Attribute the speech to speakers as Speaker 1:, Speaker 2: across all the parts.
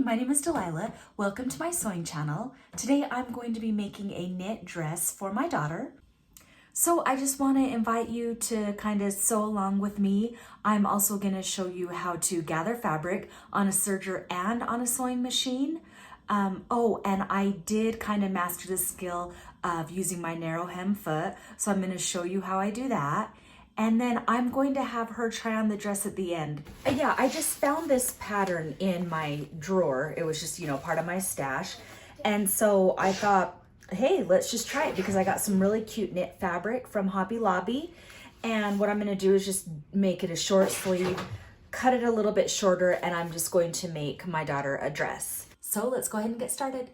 Speaker 1: my name is Delilah. Welcome to my sewing channel. Today I'm going to be making a knit dress for my daughter. So I just want to invite you to kind of sew along with me. I'm also going to show you how to gather fabric on a serger and on a sewing machine. And I did kind of master the skill of using my narrow hem foot. So I'm going to show you how I do that. And then I'm going to have her try on the dress at the end. Yeah, I just found this pattern in my drawer. It was just, part of my stash. And so I thought, hey, let's just try it because I got some really cute knit fabric from Hobby Lobby. And what I'm gonna do is just make it a short sleeve, cut it a little bit shorter, and I'm just going to make my daughter a dress. So let's go ahead and get started.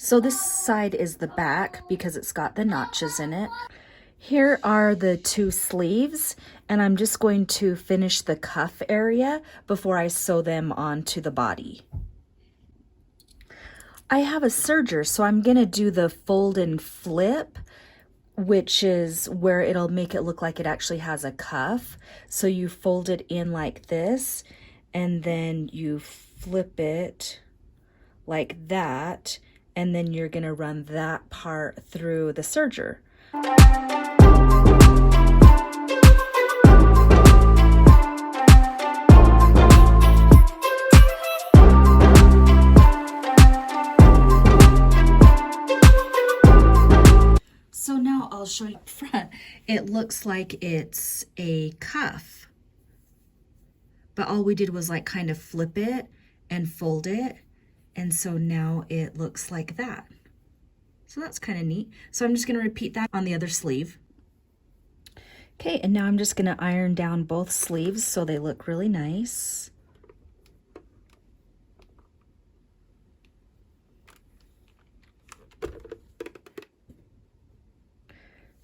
Speaker 1: So this side is the back because it's got the notches in it. Here are the two sleeves, and I'm just going to finish the cuff area before I sew them onto the body. I have a serger, so I'm gonna do the fold and flip, which is where it'll make it look like it actually has a cuff. So you fold it in like this, and then you flip it like that, and then you're gonna run that part through the serger. So now I'll show you up front. It looks like it's a cuff, but all we did was like kind of flip it and fold it. And so now it looks like that. So that's kind of neat. So I'm just gonna repeat that on the other sleeve. Okay, and now I'm just gonna iron down both sleeves so they look really nice.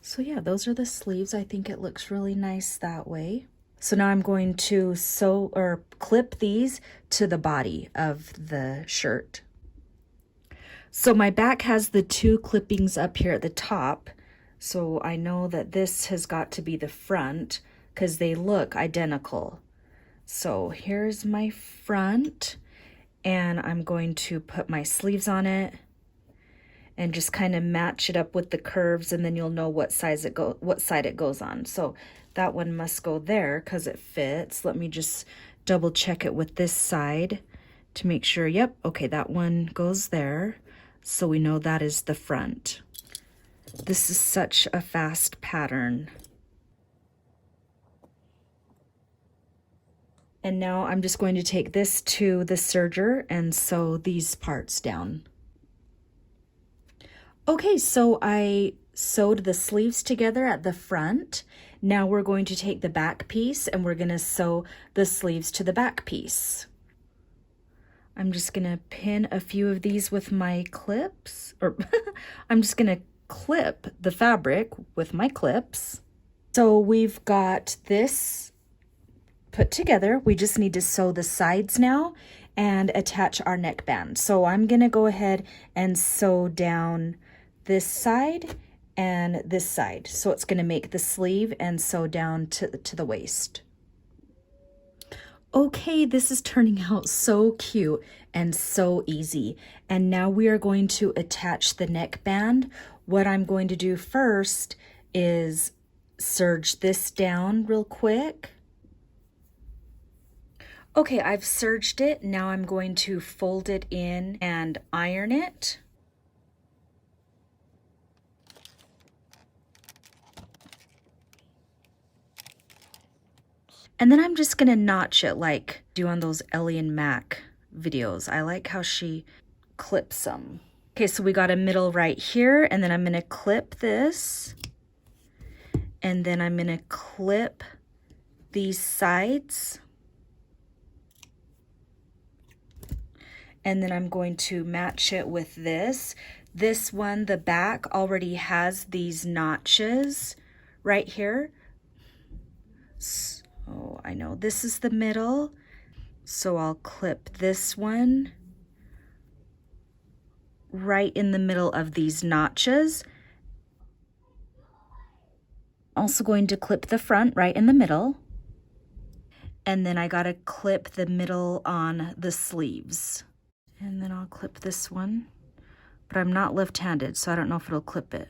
Speaker 1: So yeah, those are the sleeves. I think it looks really nice that way. So now I'm going to sew or clip these to the body of the shirt. So my back has the two clippings up here at the top. So I know that this has got to be the front because they look identical. So here's my front, and I'm going to put my sleeves on it and just kind of match it up with the curves, and then you'll know what side it goes on. So that one must go there because it fits. Let me just double check it with this side to make sure. Yep, okay, that one goes there. So we know that is the front. This is such a fast pattern. And now I'm just going to take this to the serger and sew these parts down. Okay, so I sewed the sleeves together at the front. Now we're going to take the back piece and we're gonna sew the sleeves to the back piece. I'm just gonna pin a few of these with my clips, or I'm just gonna clip the fabric with my clips. So we've got this put together. We just need to sew the sides now and attach our neckband. So I'm gonna go ahead and sew down this side and this side. So it's gonna make the sleeve and sew down to the waist. Okay, this is turning out so cute and so easy. And now we are going to attach the neckband. What I'm going to do first is serge this down real quick. Okay, I've serged it. Now I'm going to fold it in and iron it. And then I'm just gonna notch it like do on those Ellie and Mac videos. I like how she clips them. Okay, so we got a middle right here, and then I'm gonna clip this, and then I'm gonna clip these sides, and then I'm going to match it with this. This one, the back already has these notches right here. So I know this is the middle, so I'll clip this one right in the middle of these notches. Also going to clip the front right in the middle. And then I gotta clip the middle on the sleeves. And then I'll clip this one, but I'm not left-handed, so I don't know if it'll clip it.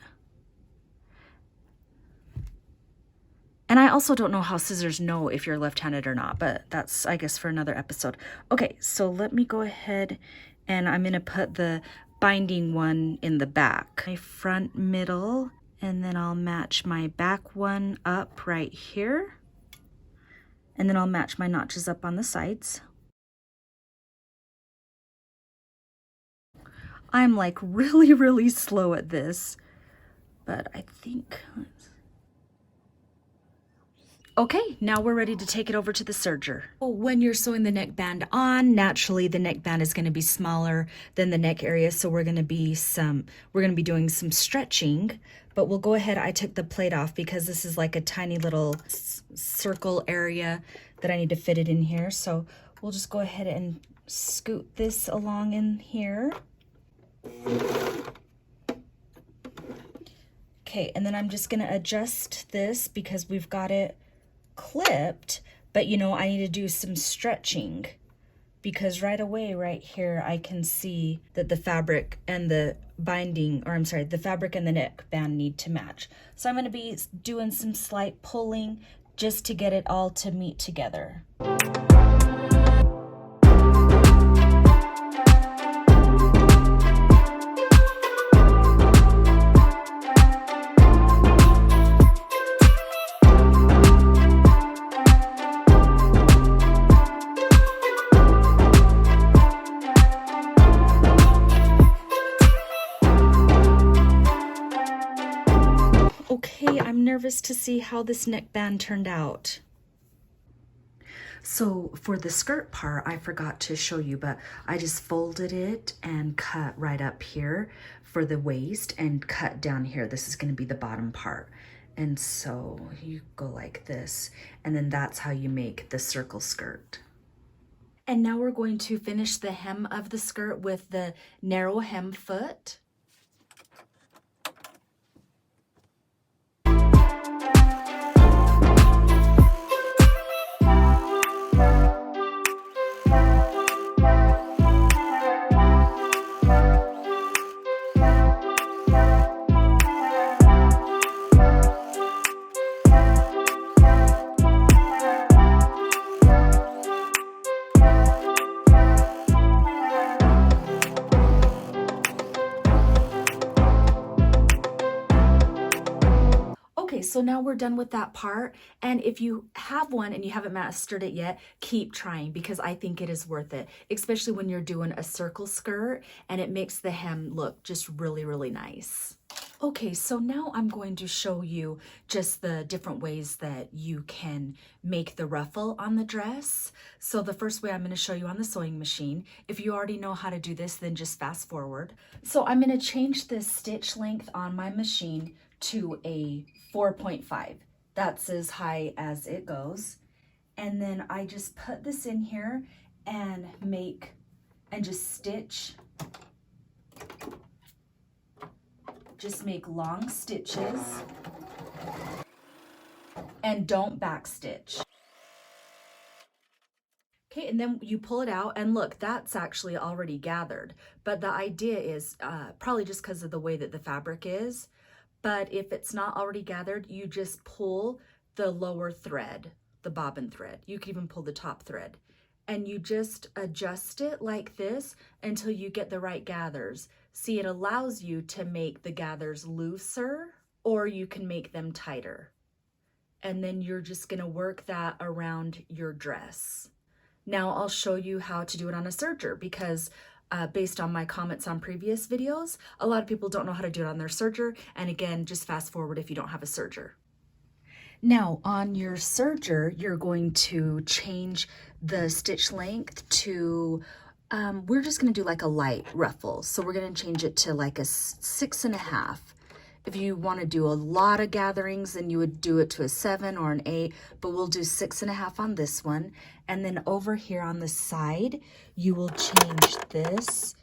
Speaker 1: And I also don't know how scissors know if you're left-handed or not, but that's, I guess, for another episode. Okay, so let me go ahead and I'm gonna put the binding one in the back. My front middle, and then I'll match my back one up right here. And then I'll match my notches up on the sides. I'm like really slow at this, but I think, okay, now we're ready to take it over to the serger. When you're sewing the neckband on, naturally the neckband is going to be smaller than the neck area, so we're going to be doing some stretching, but we'll go ahead. I took the plate off because this is like a tiny little circle area that I need to fit it in here. So we'll just go ahead and scoot this along in here. Okay, and then I'm just going to adjust this because we've got it clipped, but you know, I need to do some stretching because right away right here I can see that the fabric and the binding, or I'm sorry, the fabric and the neckband need to match. So I'm going to be doing some slight pulling just to get it all to meet together. Okay, I'm nervous to see how this neckband turned out. So for the skirt part, I forgot to show you, but I just folded it and cut right up here for the waist and cut down here. This is going to be the bottom part. And so you go like this, and then that's how you make the circle skirt. And now we're going to finish the hem of the skirt with the narrow hem foot. So now we're done with that part, and if you have one and you haven't mastered it yet, keep trying because I think it is worth it, especially when you're doing a circle skirt and it makes the hem look just really nice. Okay, so now I'm going to show you just the different ways that you can make the ruffle on the dress. So the first way I'm going to show you on the sewing machine. If you already know how to do this, then just fast forward. So I'm going to change the stitch length on my machine to a 4.5. That's as high as it goes. And then I just put this in here and just stitch. Just make long stitches and don't back stitch. Okay, and then you pull it out and look, that's actually already gathered. But the idea is probably just because of the way that the fabric is. But if it's not already gathered, you just pull the lower thread, the bobbin thread. You can even pull the top thread. And you just adjust it like this until you get the right gathers. See, it allows you to make the gathers looser or you can make them tighter. and then you're just gonna work that around your dress. Now I'll show you how to do it on a serger because based on my comments on previous videos, a lot of people don't know how to do it on their serger. And again, just fast forward if you don't have a serger. Now on your serger, you're going to change the stitch length to, we're just gonna do like a light ruffle. So we're gonna change it to like a 6.5. If you wanna do a lot of gatherings, then you would do it to a 7 or an 8, but we'll do 6.5 on this one. And then over here on the side, you will change this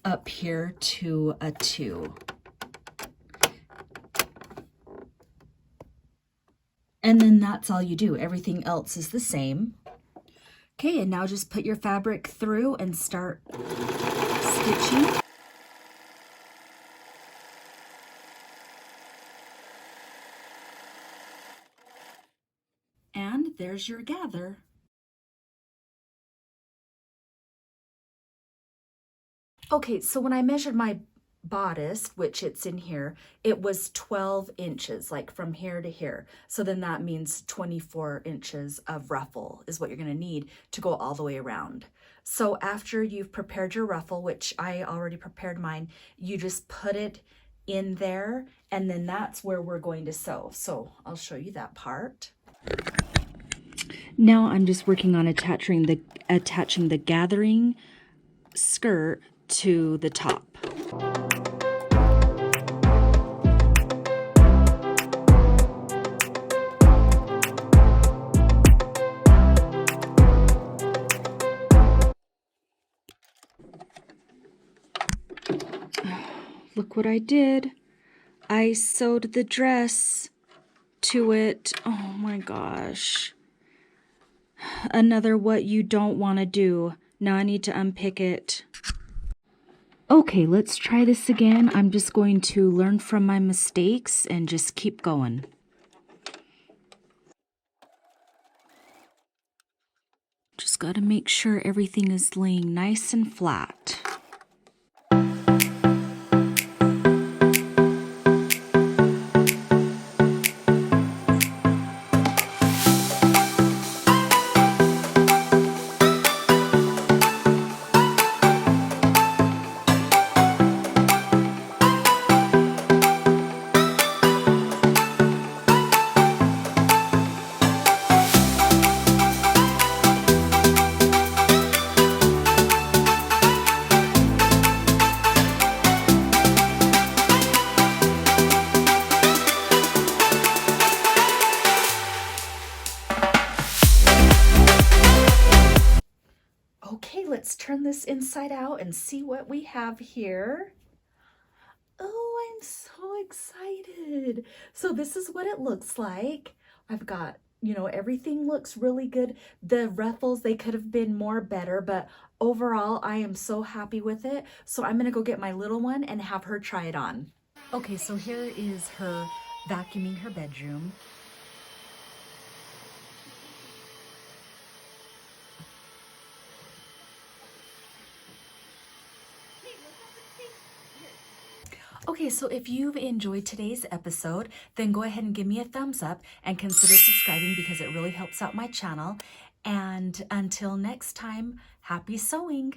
Speaker 1: up here to a 2. And then that's all you do. Everything else is the same. Okay, and now just put your fabric through and start stitching. And there's your gather. Okay, so when I measured my bodice, which it's in here, it was 12 inches, like from here to here. So then that means 24 inches of ruffle is what you're gonna need to go all the way around. So after you've prepared your ruffle, which I already prepared mine, you just put it in there, and then that's where we're going to sew. So I'll show you that part. Now I'm just working on attaching the gathering skirt to the top. Look what I did. I sewed the dress to it. Oh my gosh. Another what you don't want to do. Now I need to unpick it. Okay, let's try this again. I'm just going to learn from my mistakes and just keep going. Just got to make sure everything is laying nice and flat. Okay, let's turn this inside out and see what we have here. Oh, I'm so excited. So this is what it looks like. I've got, everything looks really good. The ruffles, they could have been more better, but overall, I am so happy with it. So I'm gonna go get my little one and have her try it on. Okay, so here is her vacuuming her bedroom. Okay, so if you've enjoyed today's episode, then go ahead and give me a thumbs up and consider subscribing because it really helps out my channel. And until next time, happy sewing!